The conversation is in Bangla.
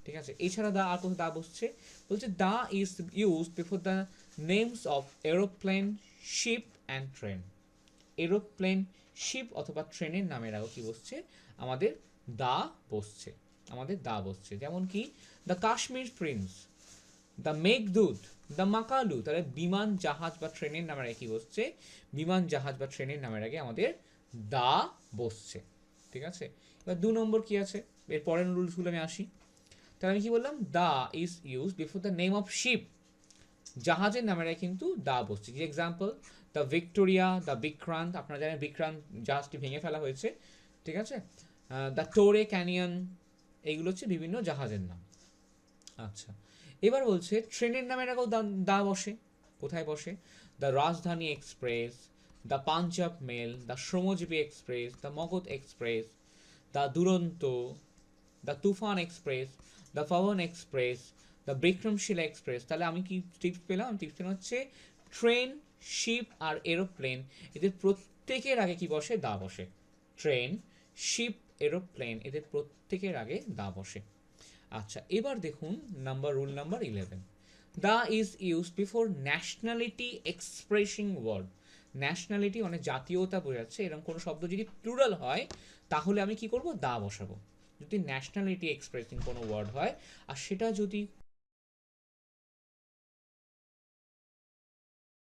ঠিক আছে, এছাড়া দা আর কোথাও দা বসছে, বলছে the is use before the names of aeroplane, ship and train. Aeroplane, ship অথবা ট্রেনের নামের আগেও কি বসছে, আমাদের দা বসছে, আমাদের দা বসছে। যেমন কি the Kashmir Prince, the Meghdoot, the Makalu. তাহলে বিমান, জাহাজ বা ট্রেনের নামের আগে কি বসছে, বিমান, জাহাজ বা ট্রেনের নামের আগে আমাদের দা বসছে। ঠিক আছে, এবার 2 নম্বর কি আছে, এর পরের রুলসগুলো আমি আসি। তাহলে আমি কি বললাম, the is use before the name of ship. জাহাজের নামের আগে কিন্তু দা বসছে। যে example, the Victoria, the Vikrant, আপনারা জানেন বিক্রান্ত জাহাজটি ভেঙে ফেলা হয়েছে। ঠিক আছে, দ্য টোরে ক্যানিয়ন, এইগুলো হচ্ছে বিভিন্ন জাহাজের নাম। আচ্ছা, এবার বলছে ট্রেনের নামের আগেও দা বসে। কোথায় বসে, the Rajdhani express, the Punjab mail, the Shramjeevi express, the Magadh express, the Duronto, the Toofan express, the Pawan express, the Vikramshila express. তাহলে আমি কি টিপস পেলাম, টিপস পেলাম হচ্ছে ট্রেন, শিপ আর এরোপ্লেন, এদের প্রত্যেকের আগে কি বসে, দা বসে। ট্রেন, শিপ, এরোপ্লেন, এদের প্রত্যেকের আগে দা বসে। আচ্ছা, এবার দেখুন rule number 11, the is use before nationality expressing word. Nationality মানে জাতীয়তা বোঝাচ্ছে, এরকম কোনো শব্দ যদি প্লুরাল হয় তাহলে আমি কি করব, দা বসাবো। যদি ন্যাশনালিটি এক্সপ্রেসিং কোনো ওয়ার্ড হয় আর সেটা যদি